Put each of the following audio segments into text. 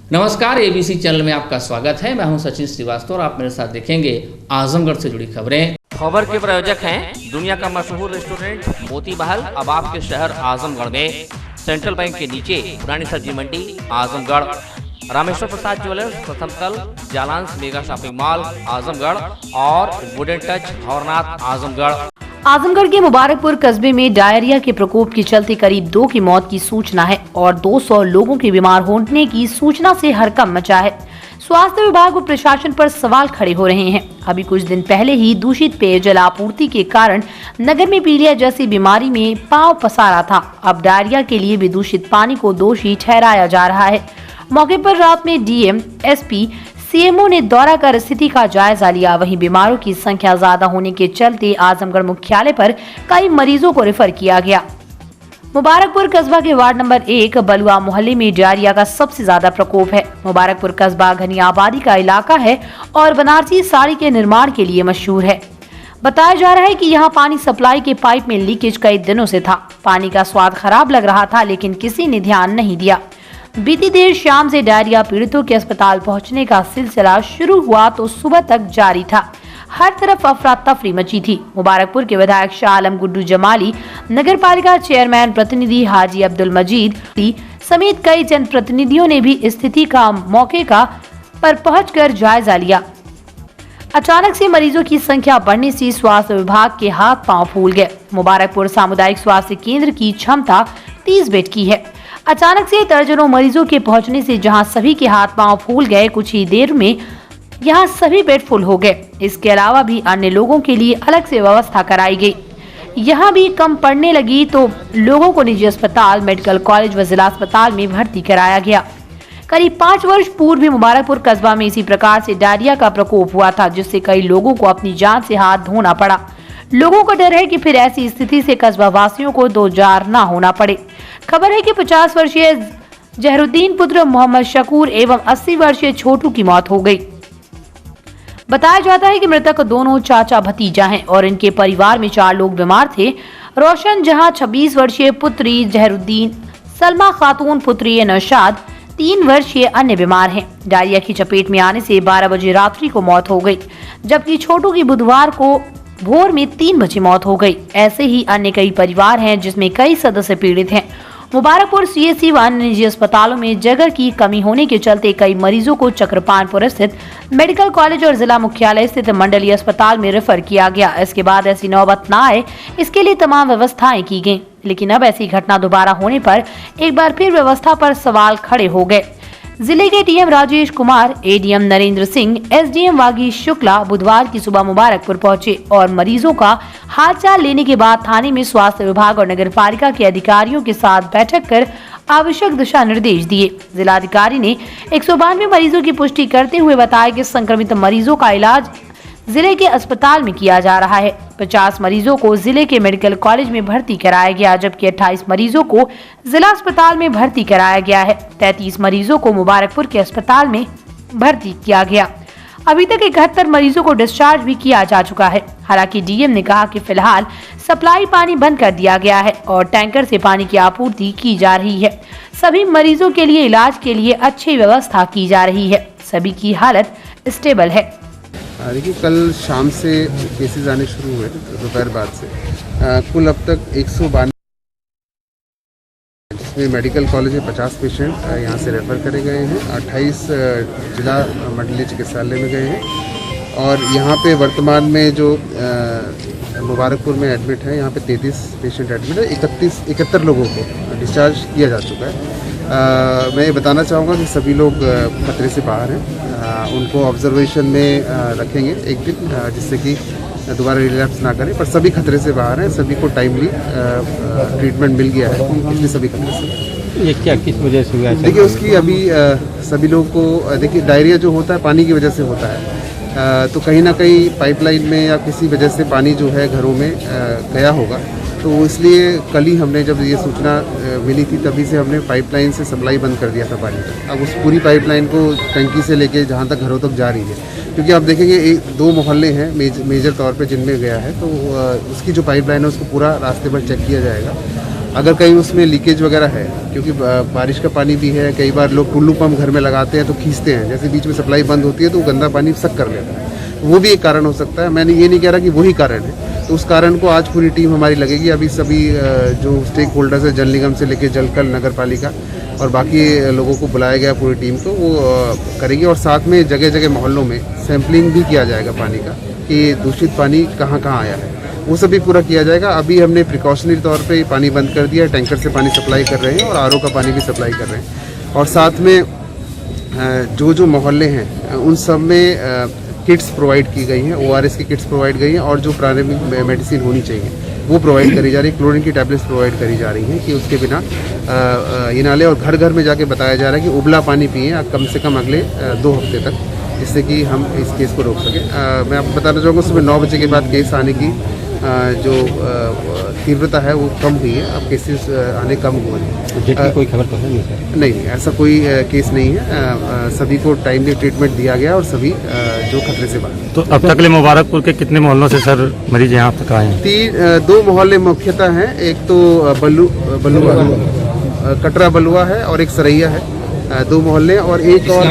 नमस्कार, ABC channel में आपका स्वागत है। मैं हूं सचिन श्रीवास्तव और आप मेरे साथ देखेंगे आजमगढ़ से जुड़ी खबरें। खबर के प्रायोजक हैं दुनिया का मशहूर रेस्टोरेंट मोती महल, अब आपके शहर आजमगढ़ में। सेंट्रल बैंक के नीचे पुरानी सब्जी मंडी आजमगढ़। रामेश्वर प्रसाद ज्वेलर्स, प्रथम तल, Jalans mega shopping mall Azamgarh और वुडन टच भवरनाथ आजमगढ़। आजमगढ़ के मुबारकपुर कस्बे में डायरिया के प्रकोप के चलते करीब 2 की मौत की सूचना है और 200 लोगों के बीमार होने की सूचना से हड़कंप मचा है। स्वास्थ्य विभाग व प्रशासन पर सवाल खड़े हो रहे हैं। अभी कुछ दिन पहले ही दूषित पेयजल आपूर्ति के कारण नगर में पीलिया जैसी बीमारी में पांव पसारा था। अब डायरिया के लिए भी दूषित पानी को दोषी ठहराया जा रहा है। मौके पर रात में डीएम, एसपी, सीएमओ ने दौरा कर स्थिति का जायजा लिया। वहीं बीमारों की संख्या ज्यादा होने के चलते आजमगढ़ मुख्यालय पर कई मरीजों को रेफर किया गया। मुबारकपुर कस्बा के वार्ड नंबर 1 बलुआ मोहल्ले में डायरिया का सबसे ज्यादा प्रकोप है। मुबारकपुर कस्बा घनी आबादी का इलाका है और बनारसी साड़ी के निर्माण के लिए मशहूर है। बताया जा रहा है कि यहाँ पानी सप्लाई के पाइप में लीकेज कई दिनों से था। पानी का स्वाद खराब लग रहा था, लेकिन किसी ने ध्यान नहीं दिया। बीती देर शाम से डायरिया पीड़ितों के अस्पताल पहुंचने का सिलसिला शुरू हुआ तो सुबह तक जारी था। हर तरफ अफरा तफरी मची थी। मुबारकपुर के विधायक शाह आलम गुड्डू जमाली, नगर पालिका चेयरमैन प्रतिनिधि हाजी अब्दुल मजीद समेत कई जनप्रतिनिधियों ने भी स्थिति का मौके पर पहुंचकर जायजा लिया। अचानक से मरीजों की संख्या बढ़ने से स्वास्थ्य विभाग के हाथ पांव फूल गए। मुबारकपुर सामुदायिक स्वास्थ्य केंद्र की क्षमता 30 बेड की है। अचानक से दर्जनों मरीजों के पहुंचने से जहां सभी के हाथ पांव फूल गए, कुछ ही देर में यहां सभी बेड फुल हो गए। इसके अलावा भी अन्य लोगों के लिए अलग से व्यवस्था कराई गई। यहां भी कम पड़ने लगी तो लोगों को निजी अस्पताल, मेडिकल कॉलेज व जिला अस्पताल में भर्ती कराया गया। करीब 5 वर्ष पूर्व भी मुबारकपुर कस्बा में इसी प्रकार से डायरिया का प्रकोप हुआ था, जिससे कई लोगों को अपनी जान से हाथ धोना पड़ा। लोगों को डर है कि फिर ऐसी स्थिति से कस्बा वासियों को दो जार न होना पड़े। खबर है कि 50 वर्षीय जहरुद्दीन पुत्र मोहम्मद शकूर एवं 80 वर्षीय छोटू की मौत हो गई। बताया जाता है कि मृतक दोनों चाचा भतीजा हैं और इनके परिवार में 4 लोग बीमार थे। रोशन जहां 26 वर्षीय पुत्री जहरुद्दीन, सलमा खातून पुत्री नौशाद, 3 वर्षीय अन्य बीमार हैं। डायरिया की चपेट में आने से 12 बजे रात्रि को मौत हो गई, जबकि छोटू की बुधवार को भोर में 3 बजे मौत हो गई। ऐसे ही अन्य कई परिवार हैं जिसमें कई सदस्य पीड़ित हैं। मुबारकपुर सीएचसी व अन्य निजी अस्पतालों में जगह की कमी होने के चलते कई मरीजों को चक्रपाणपुर स्थित मेडिकल कॉलेज और जिला मुख्यालय स्थित मंडलीय अस्पताल में रेफर किया गया। इसके बाद ऐसी नौबत न आए, इसके लिए तमाम व्यवस्थाएं की गयी, लेकिन अब ऐसी घटना दोबारा होने पर एक बार फिर व्यवस्था पर सवाल खड़े हो गए। जिले के DM Rajesh Kumar, ADM Narendra Singh, SDM Vagish Shukla बुधवार की सुबह मुबारकपुर पहुंचे और मरीजों का हालचाल लेने के बाद थाने में स्वास्थ्य विभाग और नगर पालिका के अधिकारियों के साथ बैठक कर आवश्यक दिशा निर्देश दिए। जिलाधिकारी ने 192 मरीजों की पुष्टि करते हुए बताया कि संक्रमित मरीजों का इलाज जिले के अस्पताल में किया जा रहा है। 50 मरीजों को जिले के मेडिकल कॉलेज में भर्ती कराया गया, जबकि 28 मरीजों को जिला अस्पताल में भर्ती कराया गया है। 33 मरीजों को मुबारकपुर के अस्पताल में भर्ती किया गया। अभी तक 71 मरीजों को डिस्चार्ज भी किया जा चुका है। हालांकि डीएम ने कहा कि फिलहाल सप्लाई पानी बंद कर दिया गया है और टैंकर से पानी की आपूर्ति की जा रही है। सभी मरीजों के लिए इलाज के लिए अच्छी व्यवस्था की जा रही है। सभी की हालत स्टेबल है। देखिए, कल शाम से केसेस आने शुरू हुए दोपहर बाद से। कुल अब तक 192 जिसमें मेडिकल कॉलेज में 50 पेशेंट यहाँ से रेफ़र करे गए हैं। 28 जिला मंडलीय चिकित्सालय में गए हैं और यहाँ पे वर्तमान में जो मुबारकपुर में एडमिट है, यहाँ पे 33 पेशेंट एडमिट है। 71 लोगों को डिस्चार्ज किया जा चुका है। मैं ये बताना चाहूँगा कि सभी लोग खतरे से बाहर हैं। उनको ऑब्जर्वेशन में रखेंगे एक दिन, जिससे कि दोबारा रिलैप्स ना करें, पर सभी खतरे से बाहर हैं। सभी को टाइमली ट्रीटमेंट मिल गया है, इसलिए सभी खतरे से। ये क्या किस वजह से हुआ है? देखिए, उसकी अभी सभी लोगों को देखिए, डायरिया जो होता है पानी की वजह से होता है, तो कहीं ना कहीं पाइपलाइन में या किसी वजह से पानी जो है घरों में गया होगा। तो इसलिए कल ही हमने जब ये सूचना मिली थी, तभी से हमने पाइपलाइन से सप्लाई बंद कर दिया था पानी का। अब उस पूरी पाइपलाइन को टंकी से लेके जहाँ तक घरों तक जा रही है, क्योंकि आप देखेंगे 2 मोहल्ले हैं मेजर तौर पे जिनमें गया है, तो उसकी जो पाइपलाइन है उसको पूरा रास्ते पर चेक किया जाएगा अगर कहीं उसमें लीकेज वगैरह है, क्योंकि बारिश का पानी भी है, कई बार लोग टुल्लू पंप घर में लगाते हैं तो खींचते हैं, जैसे बीच में सप्लाई बंद होती है तो वो गंदा पानी सक कर लेता है, वो भी एक कारण हो सकता है। मैंने ये नहीं कह रहा कि वही कारण है, तो उस कारण को आज पूरी टीम हमारी लगेगी। अभी सभी जो स्टेक होल्डर्स है, जल निगम से लेकर जलकल, नगर पालिका और बाकी लोगों को बुलाया गया पूरी टीम को, वो करेगी। और साथ में जगह जगह मोहल्लों में सैंपलिंग भी किया जाएगा पानी का, कि दूषित पानी कहाँ कहाँ आया है, वो सभी पूरा किया जाएगा। अभी हमने प्रिकॉशनरी तौर पे पानी बंद कर दिया, टैंकर से पानी सप्लाई कर रहे हैं और आरओ का पानी भी सप्लाई कर रहे हैं। और साथ में जो मोहल्ले हैं उन सब में किट्स प्रोवाइड की गई हैं, ORS की किट्स प्रोवाइड गई हैं, और जो प्रारंभिक मेडिसिन होनी चाहिए वो प्रोवाइड करी जा रही है। क्लोरीन की टैबलेट्स प्रोवाइड करी जा रही हैं कि उसके बिना ये नाले, और घर घर में जाके बताया जा रहा है कि उबला पानी पिए कम से कम अगले 2 हफ्ते तक, जिससे कि हम इस केस को रोक सकें। मैं आपको बताना चाहूँगा सुबह 9 बजे के बाद केस आने की जो तीव्रता है वो कम हुई है, अब केसेस आने कम हुए हैं। कोई खबर तो है नहीं सर? नहीं, ऐसा कोई केस नहीं है। सभी को टाइमली ट्रीटमेंट दिया गया और सभी जो खतरे से बाहर। तो अब तक ले मुबारकपुर के कितने मोहल्लों से सर मरीज यहाँ तक आए हैं? 2 मोहल्ले मुख्यतः हैं, एक तो बलुआ कटरा बलुआ है और एक सरैया है, 2 मोहल्ले, और एक और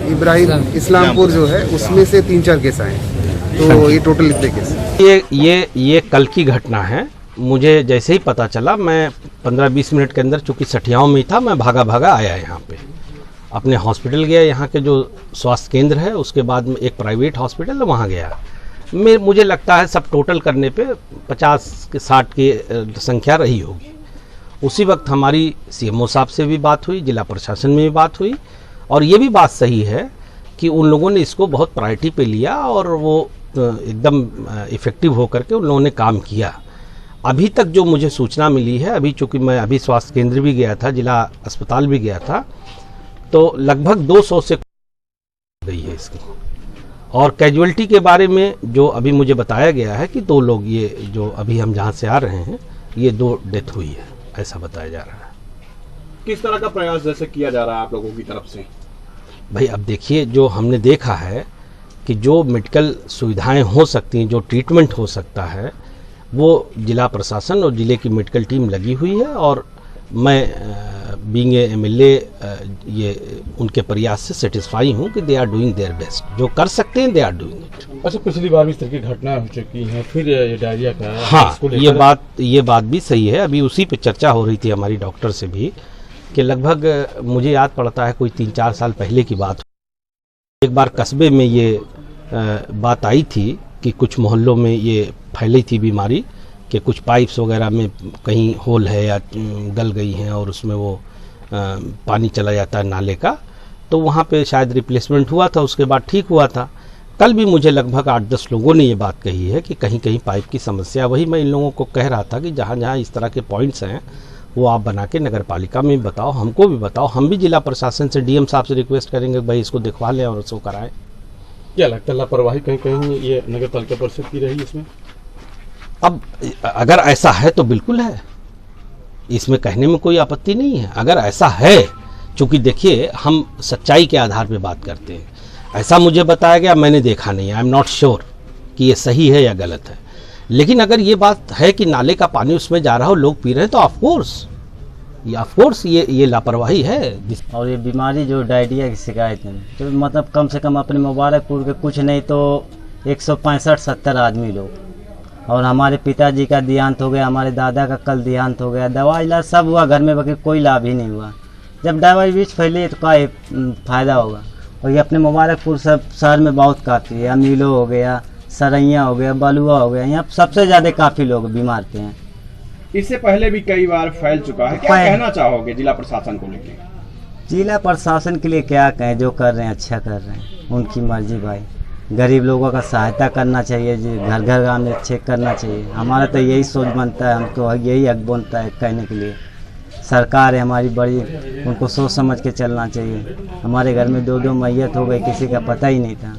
इब्राहिम इस्लामपुर जो है उसमें से 3-4 केस आए हैं, तो ये टोटल इतने केस। ये कल की घटना है। मुझे जैसे ही पता चला, मैं 15-20 मिनट के अंदर, चूँकि सठियाओं में ही था, मैं भागा आया यहाँ पे, अपने हॉस्पिटल गया, यहाँ के जो स्वास्थ्य केंद्र है, उसके बाद में एक प्राइवेट हॉस्पिटल है वहाँ गया। मुझे लगता है सब टोटल करने पे 50-60 की संख्या रही होगी। उसी वक्त हमारी CMO साहब से भी बात हुई, जिला प्रशासन में भी बात हुई, और ये भी बात सही है कि उन लोगों ने इसको बहुत प्रायोरिटी पे लिया और वो एकदम इफ़ेक्टिव होकर के उन लोगों ने काम किया। अभी तक जो मुझे सूचना मिली है, अभी चूँकि मैं अभी स्वास्थ्य केंद्र भी गया था, जिला अस्पताल भी गया था, तो लगभग 200 से गई है इसकी। और कैजुअलिटी के बारे में जो अभी मुझे बताया गया है कि 2 लोग, ये जो अभी हम जहाँ से आ रहे हैं, ये 2 डेथ हुई है, ऐसा बताया जा रहा है। किस तरह का प्रयास जैसे किया जा रहा है आप लोगों की तरफ से? भाई अब देखिए, जो हमने देखा है कि जो मेडिकल सुविधाएं हो सकती हैं, जो ट्रीटमेंट हो सकता है, वो जिला प्रशासन और जिले की मेडिकल टीम लगी हुई है। और मैं बीइंग ए MLA ये उनके प्रयास से सेटिस्फाई हूँ कि they are doing their best, जो कर सकते हैं दे आर डूइंग इट। अच्छा, पिछली बार भी इस तरह की घटनाएं हो चुकी हैं, फिर ये डायरिया का? हाँ, ये बात भी सही है। अभी उसी पे चर्चा हो रही थी हमारी डॉक्टर से भी, कि लगभग मुझे याद पड़ता है कोई 3-4 साल पहले की बात। एक बार कस्बे में ये बात आई थी कि कुछ मोहल्लों में ये फैली थी बीमारी, कि कुछ पाइप्स वगैरह में कहीं होल है या गल गई हैं और उसमें वो पानी चला जाता है नाले का, तो वहाँ पे शायद रिप्लेसमेंट हुआ था, उसके बाद ठीक हुआ था। कल भी मुझे लगभग 8-10 लोगों ने ये बात कही है कि कहीं कहीं पाइप की समस्या। वही मैं इन लोगों को कह रहा था कि जहाँ जहाँ इस तरह के पॉइंट्स हैं वो आप बना के नगर पालिका में बताओ, हमको भी बताओ। हम भी जिला प्रशासन से, DM साहब से रिक्वेस्ट करेंगे भाई इसको दिखवा लें और उसको कराएं। क्या लगता है लापरवाही कहीं कहीं ये नगर पालिका परिषद की रही इसमें? अब अगर ऐसा है तो बिल्कुल है, इसमें कहने में कोई आपत्ति नहीं है। अगर ऐसा है, चूँकि देखिए हम सच्चाई के आधार पे बात करते हैं, ऐसा मुझे बताया गया, मैंने देखा नहीं, आई एम नॉट श्योर कि ये सही है या गलत है। लेकिन अगर ये बात है कि नाले का पानी उसमें जा रहा हो, लोग पी रहे हैं, तो ऑफकोर्स ये लापरवाही है। और ये बीमारी जो डायरिया की शिकायत है, तो मतलब कम से कम अपने मुबारकपुर के कुछ नहीं तो 165-70 आदमी लोग, और हमारे पिताजी का देहांत हो गया, हमारे दादा का कल देहांत हो गया, दवा इलाज सब हुआ घर में, बाकी कोई लाभ ही नहीं हुआ। जब दवाई बीच फैली तो क्या फ़ायदा होगा। और ये अपने मुबारकपुर सब शहर में बहुत काफ़ी है, अमीलो हो गया, सरैया हो गया, बलुआ हो गया, यहाँ सबसे ज़्यादा काफ़ी लोग बीमार थे हैं। इससे पहले भी कई बार फैल चुका है, क्या कहना चाहोगे जिला प्रशासन को लेकर? जिला प्रशासन के लिए क्या कहें, जो कर रहे हैं अच्छा कर रहे हैं, उनकी मर्जी भाई। गरीब लोगों का सहायता करना चाहिए, जी घर घर आने चेक करना चाहिए। हमारा तो यही सोच बनता है, हमको यही हक बनता है कहने के लिए। सरकार है हमारी बड़ी, उनको सोच समझ के चलना चाहिए। हमारे घर में 2-2 मैयत हो गई, किसी का पता ही नहीं था।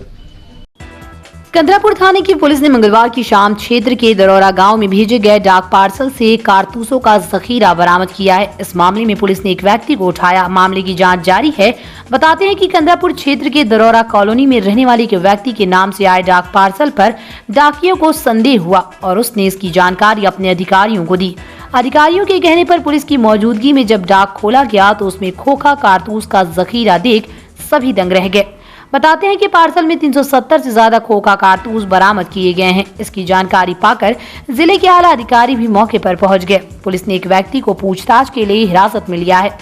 कंदरापुर थाने की पुलिस ने मंगलवार की शाम क्षेत्र के दरौरा गांव में भेजे गए डाक पार्सल से कारतूसों का जखीरा बरामद किया है। इस मामले में पुलिस ने एक व्यक्ति को उठाया, मामले की जांच जारी है। बताते हैं कि कंदरापुर क्षेत्र के दरौरा कॉलोनी में रहने वाले एक व्यक्ति के नाम से आए डाक पार्सल पर डाकियों को संदेह हुआ और उसने इसकी जानकारी अपने अधिकारियों को दी। अधिकारियों के कहने पर पुलिस की मौजूदगी में जब डाक खोला गया तो उसमें खोखा कारतूस का जखीरा देख सभी दंग रह गए। बताते हैं कि पार्सल में 370 से ज्यादा खोखा कारतूस बरामद किए गए हैं। इसकी जानकारी पाकर जिले के आला अधिकारी भी मौके पर पहुंच गए। पुलिस ने एक व्यक्ति को पूछताछ के लिए हिरासत में लिया है।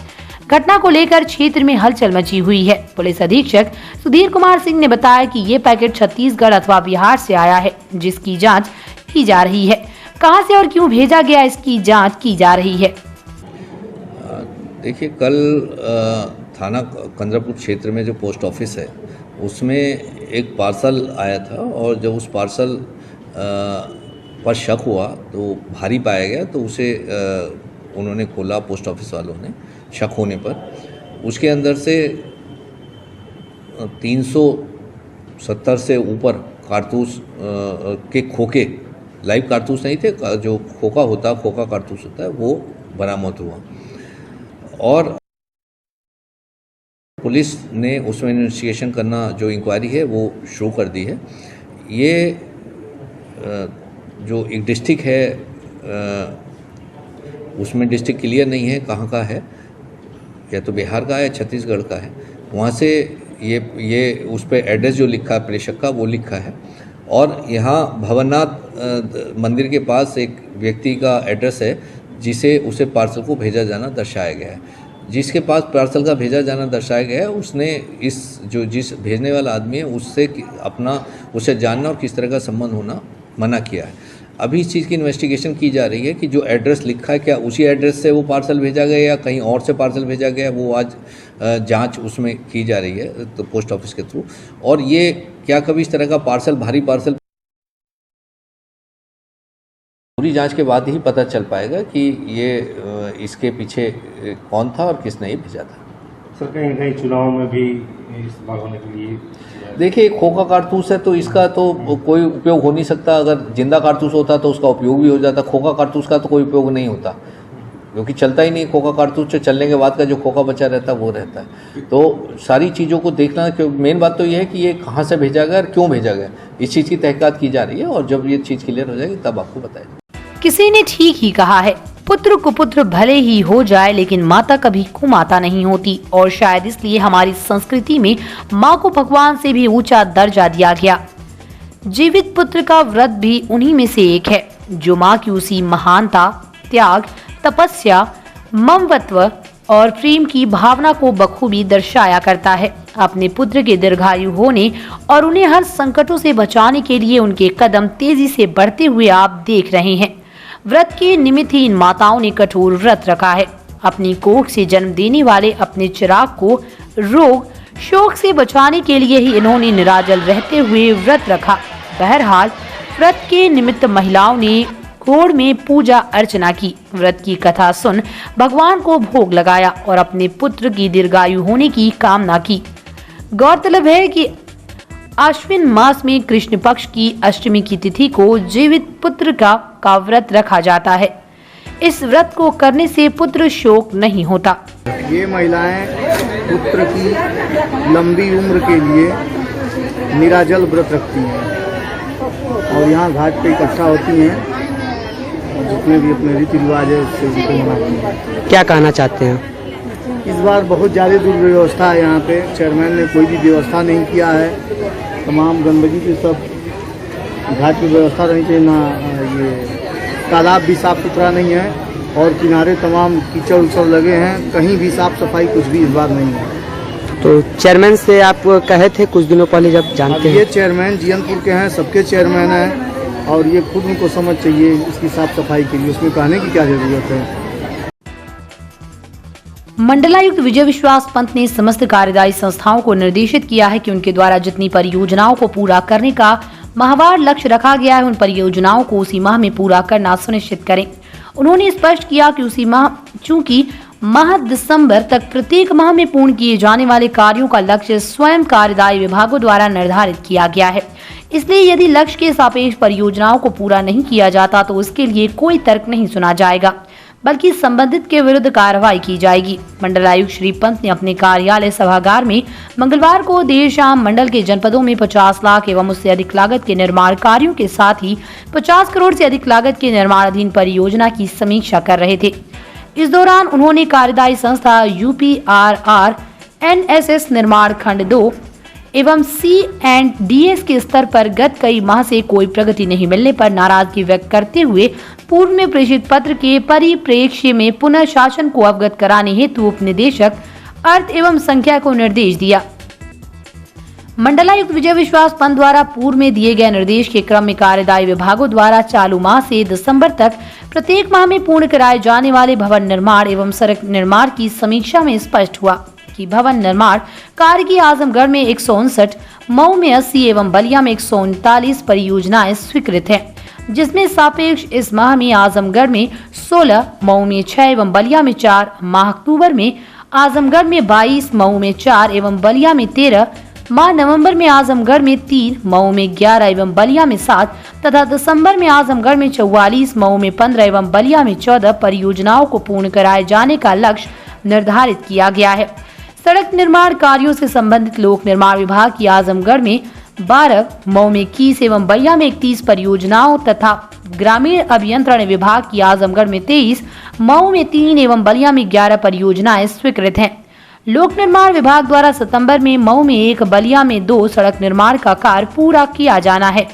घटना को लेकर क्षेत्र में हलचल मची हुई है। पुलिस अधीक्षक सुधीर कुमार सिंह ने बताया कि ये पैकेट छत्तीसगढ़ अथवा बिहार से आया है, जिसकी जाँच की जा रही है। कहां से और क्यों भेजा गया, इसकी जांच की जा रही है। देखिए, कल थाना कंद्रापुर क्षेत्र में जो पोस्ट ऑफिस है उसमें एक पार्सल आया था और जब उस पार्सल पर शक हुआ तो भारी पाया गया, तो उसे उन्होंने खोला पोस्ट ऑफिस वालों ने शक होने पर। उसके अंदर से 370 से ऊपर कारतूस के खोखे, लाइव कारतूस नहीं थे, जो खोखा कारतूस होता है वो बरामद हुआ और पुलिस ने उसमें इन्वेस्टिगेशन करना, जो इंक्वायरी है वो शुरू कर दी है। ये जो एक डिस्ट्रिक्ट है उसमें डिस्ट्रिक्ट क्लियर नहीं है कहाँ का है, या तो बिहार का है छत्तीसगढ़ का है। वहाँ से ये उस पर एड्रेस जो लिखा है प्रेषक का वो लिखा है और यहाँ भवननाथ मंदिर के पास एक व्यक्ति का एड्रेस है जिसे उसे पार्सल को भेजा जाना दर्शाया गया है। जिसके पास पार्सल का भेजा जाना दर्शाया गया है उसने जिस भेजने वाला आदमी है उससे जानना और किस तरह का संबंध होना मना किया है। अभी इस चीज़ की इन्वेस्टिगेशन की जा रही है कि जो एड्रेस लिखा है क्या उसी एड्रेस से वो पार्सल भेजा गया या कहीं और से पार्सल भेजा गया, वो आज जांच उसमें की जा रही है तो पोस्ट ऑफिस के थ्रू। और ये क्या कभी इस तरह का पार्सल, भारी पार्सल, पूरी जांच के बाद ही पता चल पाएगा कि ये इसके पीछे कौन था और किसने ये भेजा था। सर, कहीं कहीं चुनाव में भी इस्तेमाल होने के लिए, देखिए, खोखा कारतूस है तो इसका तो कोई उपयोग हो नहीं सकता। अगर जिंदा कारतूस होता तो उसका उपयोग भी हो जाता। खोखा कारतूस का तो कोई उपयोग नहीं होता क्योंकि चलता ही नहीं। खोखा कारतूस से चलने के बाद का जो खोखा बचा रहता है वो रहता है। तो सारी चीज़ों को देखना, मेन बात तो ये है कि ये कहाँ से भेजा गया और क्यों भेजा गया, इस चीज़ की तहकीकात की जा रही है और जब ये चीज़ क्लियर हो जाएगी तब आपको बताएंगे। किसी ने ठीक ही कहा है, पुत्र कुपुत्र भले ही हो जाए लेकिन माता कभी कुमाता नहीं होती। और शायद इसलिए हमारी संस्कृति में माँ को भगवान से भी ऊंचा दर्जा दिया गया। जीवित पुत्र का व्रत भी उन्हीं में से एक है जो माँ की उसी महानता, त्याग, तपस्या, ममत्व और प्रेम की भावना को बखूबी दर्शाया करता है। अपने पुत्र के दीर्घायु होने और उन्हें हर संकटों से बचाने के लिए उनके कदम तेजी से बढ़ते हुए आप देख रहे हैं। व्रत के निमित्त ही इन माताओं ने कठोर व्रत रखा है। अपनी कोख से जन्म देने वाले अपने चिराग को रोग शोक से बचाने के लिए ही इन्होंने निराजल रहते हुए व्रत रखा। बहरहाल व्रत के निमित्त महिलाओं ने घोड़ में पूजा अर्चना की, व्रत की कथा सुन भगवान को भोग लगाया और अपने पुत्र की दीर्घायु होने की कामना की। गौरतलब है कि आश्विन मास में कृष्ण पक्ष की अष्टमी की तिथि को जीवित पुत्र का व्रत रखा जाता है। इस व्रत को करने से पुत्र शोक नहीं होता। ये महिलाएं पुत्र की लंबी उम्र के लिए निराजल व्रत रखती हैं और यहाँ घाट पे इकट्ठा होती हैं और जितने भी अपने रीति रिवाज है उससे उनको मनाती हैं। क्या कहना चाहते हैं? इस बार बहुत ज़्यादा दुर्व्यवस्था है यहाँ पे। चेयरमैन ने कोई भी व्यवस्था नहीं किया है। तमाम गंदगी की सब घाट की व्यवस्था नहीं चाहिए, ना ये तालाब भी साफ़ सुथरा नहीं है और किनारे तमाम कीचड़ उचड़ लगे हैं, कहीं भी साफ़ सफाई कुछ भी इस बार नहीं है। तो चेयरमैन से आप कहे थे कुछ दिनों पहले जब जानते हैं? ये चेयरमैन जीयनपुर के हैं, सबके चेयरमैन हैं और ये खुद उनको समझ चाहिए इसकी साफ़ सफाई के लिए, उसमें कहने की क्या ज़रूरत है। मंडलायुक्त विजय विश्वास पंत ने समस्त कार्यदायी संस्थाओं को निर्देशित किया है कि उनके द्वारा जितनी परियोजनाओं को पूरा करने का माहवार लक्ष्य रखा गया है उन परियोजनाओं को उसी माह में पूरा करना सुनिश्चित करें। उन्होंने स्पष्ट किया कि उसी माह, चूंकि माह दिसंबर तक प्रत्येक माह में पूर्ण किए जाने वाले कार्यों का लक्ष्य स्वयं कार्यदायी विभागों द्वारा निर्धारित किया गया है, इसलिए यदि लक्ष्य के सापेक्ष परियोजनाओं को पूरा नहीं किया जाता तो उसके लिए कोई तर्क नहीं सुना जाएगा। बल्कि संबंधित के विरुद्ध कार्रवाई की जाएगी। मंडलायुक्त श्री पंत ने अपने कार्यालय सभागार में मंगलवार को देर शाम मंडल के जनपदों में 50 लाख एवं उससे अधिक लागत के निर्माण कार्यों के साथ ही 50 करोड़ से अधिक लागत के निर्माणाधीन परियोजना की समीक्षा कर रहे थे। इस दौरान उन्होंने कार्यदायी संस्था UPRR NSS निर्माण खंड 2 एवं C&DS के स्तर पर गत कई माह से कोई प्रगति नहीं मिलने पर नाराजगी व्यक्त करते हुए पूर्व में प्रेषित पत्र के परिप्रेक्ष्य में पुनः शासन को अवगत कराने हेतु उपनिदेशक अर्थ एवं संख्या को निर्देश दिया। मंडलायुक्त विजय विश्वास पंत द्वारा पूर्व में दिए गए निर्देश के क्रम में कार्यदायी विभागों द्वारा चालू माह से दिसंबर तक प्रत्येक माह में पूर्ण कराए जाने वाले भवन निर्माण एवं सड़क निर्माण की समीक्षा में स्पष्ट हुआ कि भवन निर्माण कार्य की आजमगढ़ में 159, मऊ में 80 एवं बलिया में 139 परियोजनाएं स्वीकृत हैं, जिसमें सापेक्ष इस माह में आजमगढ़ में 16, मऊ में 6 एवं बलिया में 4, माह अक्टूबर में आजमगढ़ में 22, मऊ में 4 एवं बलिया में 13, माह नवंबर में आजमगढ़ में 3, मऊ में 11 एवं बलिया में 7 तथा दिसंबर में आजमगढ़ में 44, मऊ में 15 एवं बलिया में 14 परियोजनाओं को पूर्ण कराए जाने का लक्ष्य निर्धारित किया गया है। सड़क निर्माण कार्यों से संबंधित लोक निर्माण विभाग की आजमगढ़ में 12, मऊ में 21 एवं बलिया में 31 परियोजनाओं तथा ग्रामीण अभियंत्रण विभाग की आजमगढ़ में 23, मऊ में 3 एवं बलिया में 11 परियोजनाएं स्वीकृत हैं। लोक निर्माण विभाग द्वारा सितंबर में मऊ में 1, बलिया में 2 सड़क निर्माण का कार्य पूरा किया जाना है।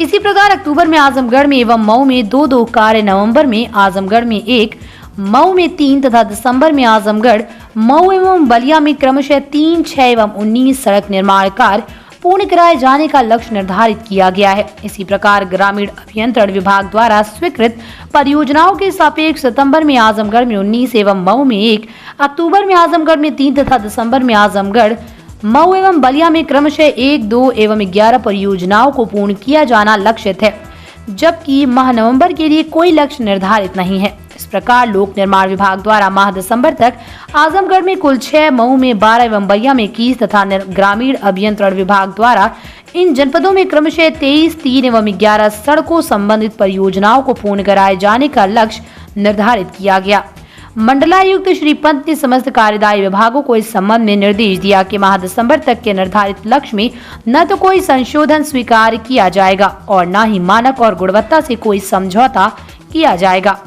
इसी प्रकार अक्टूबर में आजमगढ़ में एवं मऊ में 2 कार्य, नवंबर में आजमगढ़ में 1, मऊ में 3 तथा दिसंबर में आजमगढ़, मऊ एवं बलिया में क्रमशः 3, 6 एवं 19 सड़क निर्माण कार्य पूर्ण कराए जाने का लक्ष्य निर्धारित किया गया है। इसी प्रकार ग्रामीण अभियंत्रण विभाग द्वारा स्वीकृत परियोजनाओं के सापेक्ष सितंबर में आजमगढ़ में 19 एवं मऊ में 1, अक्टूबर में आजमगढ़ में 3 तथा दिसंबर में आजमगढ़, मऊ एवं बलिया में क्रमशः 1, 2 एवं 11 परियोजनाओं को पूर्ण किया जाना लक्षित है, जबकि माह नवंबर के लिए कोई लक्ष्य निर्धारित नहीं है। इस प्रकार लोक निर्माण विभाग द्वारा माह दिसंबर तक आजमगढ़ में कुल 6, मऊ में 12 एवं बलिया में 21 तथा ग्रामीण अभियंत्रण विभाग द्वारा इन जनपदों में क्रमशः 23, 3 एवं 11 सड़कों संबंधित परियोजनाओं को पूर्ण कराए जाने का लक्ष्य निर्धारित किया गया। मंडलायुक्त श्री पंत ने समस्त कार्यदायी विभागों को इस संबंध में निर्देश दिया कि माह दिसंबर तक के निर्धारित लक्ष्य में न तो कोई संशोधन स्वीकार किया जाएगा और न ही मानक और गुणवत्ता से कोई समझौता किया जाएगा।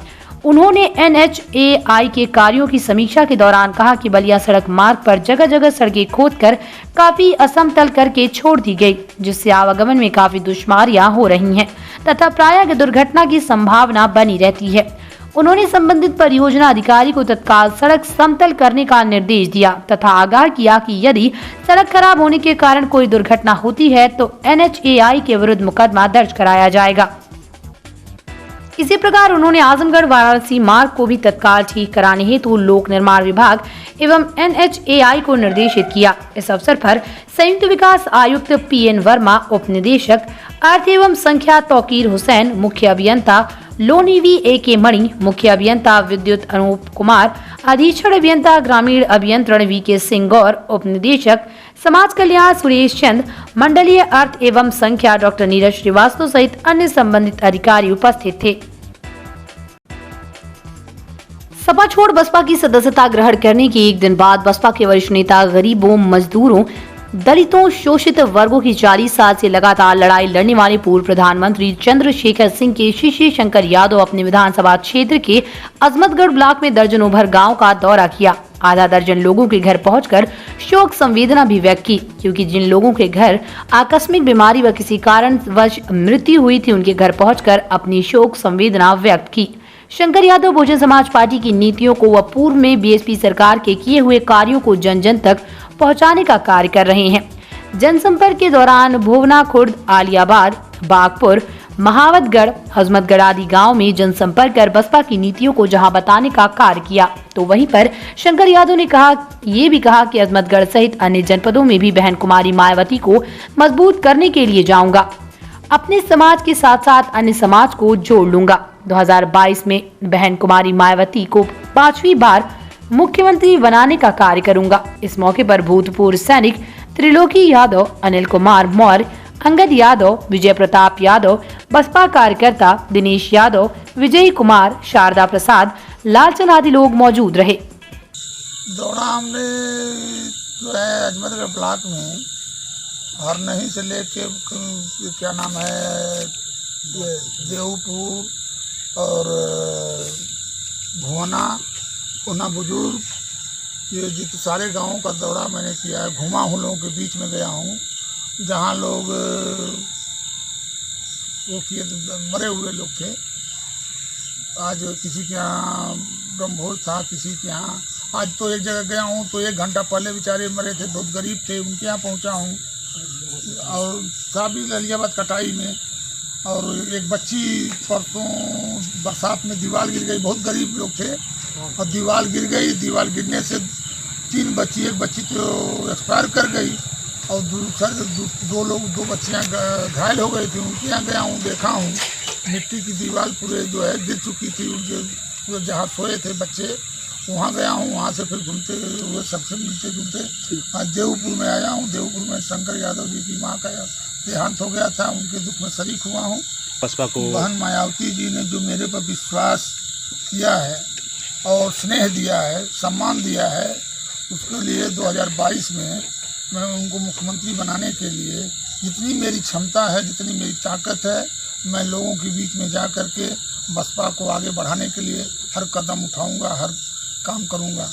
उन्होंने NHAI के कार्यों की समीक्षा के दौरान कहा कि बलिया सड़क मार्ग पर जगह जगह सड़कें खोदकर काफी असमतल करके छोड़ दी गई, जिससे आवागमन में काफी दुश्वारियां हो रही हैं तथा प्रायः दुर्घटना की संभावना बनी रहती है। उन्होंने संबंधित परियोजना अधिकारी को तत्काल सड़क समतल करने का निर्देश दिया तथा आगाह किया कि यदि सड़क खराब होने के कारण कोई दुर्घटना होती है तो NHAI के विरुद्ध मुकदमा दर्ज कराया जाएगा। इसी प्रकार उन्होंने आजमगढ़ वाराणसी मार्ग को भी तत्काल ठीक कराने हेतु लोक निर्माण विभाग एवं NHAI को निर्देशित किया। इस अवसर पर संयुक्त विकास आयुक्त PN वर्मा, उप निदेशक अर्थ एवं संख्या तौकीर हुसैन, मुख्य अभियंता लोनीवी AK मणि, मुख्य अभियंता विद्युत अनूप कुमार, अधीक्षण अभियंता ग्रामीण अभियंत्रण VK सिंह गौर, उप निदेशक समाज कल्याण सुरेश चंद, मंडलीय अर्थ एवं संख्या डॉक्टर नीरज श्रीवास्तव सहित अन्य संबंधित अधिकारी उपस्थित थे। सपा छोड़ बसपा की सदस्यता ग्रहण करने के एक दिन बाद बसपा के वरिष्ठ नेता गरीबों, मजदूरों, दलितों, शोषित वर्गों की 40 साल से लगातार लड़ाई लड़ने वाले पूर्व प्रधानमंत्री चंद्रशेखर सिंह के शिष्य शंकर यादव अपने विधानसभा क्षेत्र के अजमतगढ़ ब्लॉक में दर्जनों भर गांव का दौरा किया। आधा दर्जन लोगों के घर पहुंचकर शोक संवेदना भी व्यक्त की, क्योंकि जिन लोगों के घर आकस्मिक बीमारी व किसी कारणवश मृत्यु हुई थी उनके घर पहुंचकर अपनी शोक संवेदना व्यक्त की। शंकर यादव बहुजन समाज पार्टी की नीतियों को व पूर्व में BSP सरकार के किए हुए कार्यों को जन जन तक पहुंचाने का कार्य कर रहे हैं। जनसंपर्क के दौरान भोवना खुर्द, आलियाबाद, बागपुर, महावतगढ़, हजमतगढ़ आदि गांव में जनसंपर्क कर बसपा की नीतियों को जहां बताने का कार्य किया, तो वहीं पर शंकर यादव ने ये भी कहा कि अजमतगढ़ सहित अन्य जनपदों में भी बहन कुमारी मायावती को मजबूत करने के लिए जाऊंगा। अपने समाज के साथ साथ अन्य समाज को जोड़ लूंगा। 2022 में बहन कुमारी मायावती को 5वीं बार मुख्यमंत्री बनाने का कार्य करूंगा। इस मौके पर भूतपूर्व सैनिक त्रिलोकी यादव, अनिल कुमार मौर्य, अंगद यादव, विजय प्रताप यादव, बसपा कार्यकर्ता दिनेश यादव, विजय कुमार, शारदा प्रसाद, लालचंद आदि लोग मौजूद रहे। दौड़ा हमने जो है अजमेरगढ़ ब्लॉक में हरनही से लेके क्या नाम है देवपुर और भुवना पुना बुजुर्ग, ये जितने सारे गांवों का दौरा मैंने किया है। घुमा हूँ, लोगों के बीच में गया हूँ जहाँ लोग वो किए मरे हुए लोग थे। आज किसी के यहाँ ब्रह्मभोज था, किसी के यहाँ। आज तो एक जगह गया हूँ तो 1 घंटा पहले बेचारे मरे थे, बहुत गरीब थे, उनके यहाँ पहुँचा हूँ। और साबी ललियाबाद कटाई में, और एक बच्ची परसों बरसात में दीवार गिर गई, बहुत गरीब लोग थे और दीवार गिर गई। दीवार गिरने से 3 बच्ची, एक बच्ची तो एक्सपायर कर गई और दो बच्चियाँ घायल हो गई थी। उनके यहाँ गया हूँ, देखा हूँ मिट्टी की दीवार पूरे जो है गिर चुकी थी, उनके पूरे जहाँ सोए थे बच्चे, वहाँ गया हूँ। वहाँ से फिर घूमते हुए सबसे मिलते जुलते आज देवपुर में आया हूँ। देवपुर में शंकर यादव जी की माँ का देहांत हो गया था, उनके दुख में शरीक हुआ हूँ। बसपा को बहन मायावती जी ने जो मेरे पर विश्वास किया है और स्नेह दिया है, सम्मान दिया है, उसके लिए 2022 में मैं उनको मुख्यमंत्री बनाने के लिए जितनी मेरी क्षमता है, जितनी मेरी ताकत है, मैं लोगों के बीच में जा कर के बसपा को आगे बढ़ाने के लिए हर कदम उठाऊंगा, हर काम करूंगा।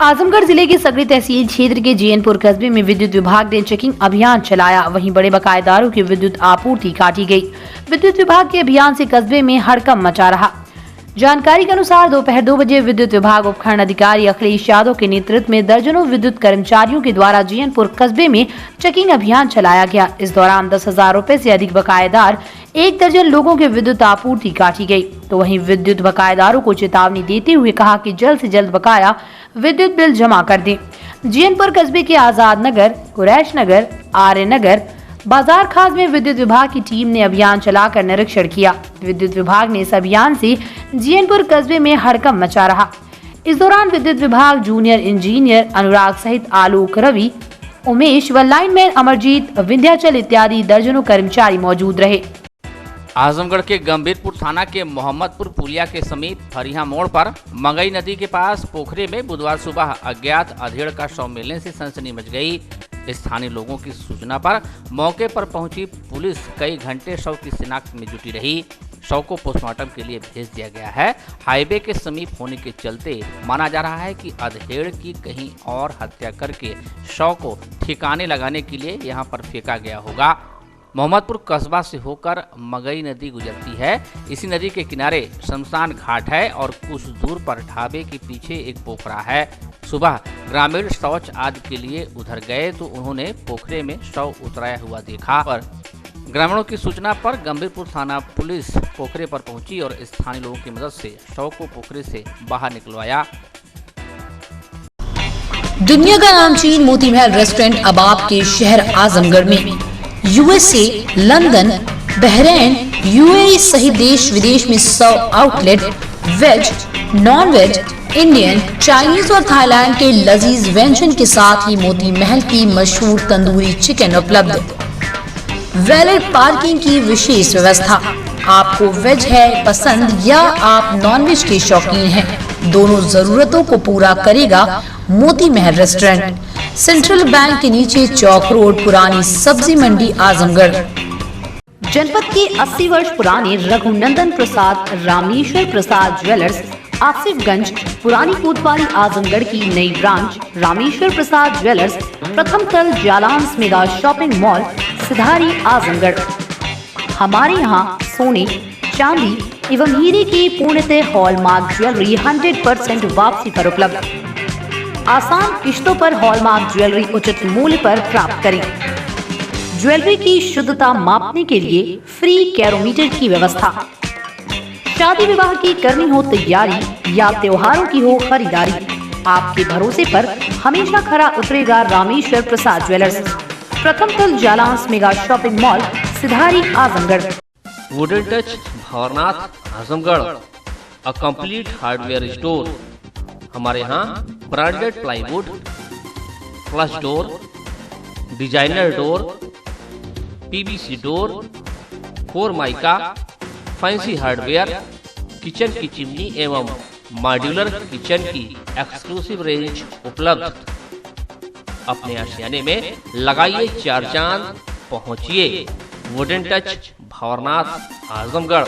आजमगढ़ जिले के सकरी तहसील क्षेत्र के जीएनपुर कस्बे में विद्युत विभाग ने चेकिंग अभियान चलाया। वहीं बड़े बकायेदारों की विद्युत आपूर्ति काटी गई। विद्युत विभाग के अभियान से कस्बे में हड़कंप मचा रहा। जानकारी के अनुसार दोपहर 2 बजे विद्युत विभाग उपखंड अधिकारी अखिलेश यादव के नेतृत्व में दर्जनों विद्युत कर्मचारियों के द्वारा जीएनपुर कस्बे में चेकिंग अभियान चलाया गया। इस दौरान 10,000 रुपए से अधिक बकायेदार 1 दर्जन लोगों के विद्युत आपूर्ति काटी गई। तो वहीं विद्युत बकायेदारों को चेतावनी देते हुए कहा कि जल्द से जल्द बकाया विद्युत बिल जमा कर दें। जीएनपुर कस्बे के आजाद नगर, कुरैश नगर, आर्य नगर, बाजार खास में विद्युत विभाग की टीम ने अभियान चलाकर निरीक्षण किया। विद्युत विभाग ने इस अभियान से जीएनपुर कस्बे में हड़कंप मचा रहा। इस दौरान विद्युत विभाग जूनियर इंजीनियर अनुराग सहित आलोक, रवि, उमेश व लाइनमैन अमरजीत, विंध्याचल इत्यादि दर्जनों कर्मचारी मौजूद रहे। आजमगढ़ के गंभीरपुर थाना के मोहम्मदपुर पुलिया के समीप फरिया मोड़ पर मगई नदी के पास पोखरे में बुधवार सुबह अज्ञात अधेड़ का शव मिलने से सनसनी मच गई। स्थानीय लोगों की सूचना पर मौके पर पहुंची पुलिस कई घंटे शव की शिनाख्त में जुटी रही। शव को पोस्टमार्टम के लिए भेज दिया गया है। हाईवे के समीप होने के चलते माना जा रहा है कि अधेड़ की कहीं और हत्या करके शव को ठिकाने लगाने के लिए यहां पर फेंका गया होगा। मोहम्मदपुर कस्बा से होकर मगई नदी गुजरती है। इसी नदी के किनारे शमशान घाट है और कुछ दूर पर ढाबे के पीछे एक पोखरा है। सुबह ग्रामीण शौच आदि के लिए उधर गए तो उन्होंने पोखरे में शव उतराया हुआ देखा। पर ग्रामीणों की सूचना पर गंभीरपुर थाना पुलिस पोखरे पर पहुंची और स्थानीय लोगों की मदद से शव को पोखरे से बाहर निकलवाया। दुनिया का नामचीन मोती महल रेस्टोरेंट अब आपके शहर आजमगढ़ में यूएसए, लंदन, बहरीन, यूएई सहित देश विदेश में 100 outlet veg, non veg, Indian, Chinese और थाईलैंड के लजीज व्यंजन के साथ ही मोती महल की मशहूर तंदूरी चिकन उपलब्ध। वैलिड पार्किंग की विशेष व्यवस्था। आपको वेज है पसंद या आप नॉन वेज के शौकीन हैं, दोनों जरूरतों को पूरा करेगा Moti Mahal restaurant. Central bank के नीचे चौक रोड, पुरानी सब्जी मंडी, आजमगढ़। जनपद के 80 वर्ष पुराने रघुनंदन प्रसाद रामेश्वर प्रसाद ज्वेलर्स, आसिफगंज, पुरानी कोतवाली, आजमगढ़ की नई ब्रांच रामेश्वर प्रसाद ज्वेलर्स, प्रथम तल Jalans mega shopping mall, Sidhari, Azamgarh. हमारे यहाँ सोने, चांदी एवं हीरे की पूर्णतः हॉलमार्क ज्वेलरी 100% वापसी पर उपलब्ध। आसान किश्तों पर हॉलमार्क ज्वेलरी उचित मूल्य पर प्राप्त करें। ज्वेलरी की शुद्धता मापने के लिए फ्री कैरोमीटर की व्यवस्था। शादी विवाह की करनी हो तैयारी या त्योहारों की हो खरीदारी, आपके भरोसे पर हमेशा खरा उतरेगा रामेश्वर प्रसाद ज्वेलर्स, प्रथम तल Jalans mega shopping mall, Sidhari, Azamgarh. Wooden touch Bhawarnath, Azamgarh, a complete hardware store. हमारे यहाँ branded plywood, flush door, designer door, PVC door, formica, fancy hardware, kitchen की चिमनी एवं मॉड्यूलर किचन की एक्सक्लूसिव रेंज उपलब्ध। अपने आशियाने में लगाइए 4 चांद, पहुंचिए वुडन टच, भंवरनाथ, आजमगढ़।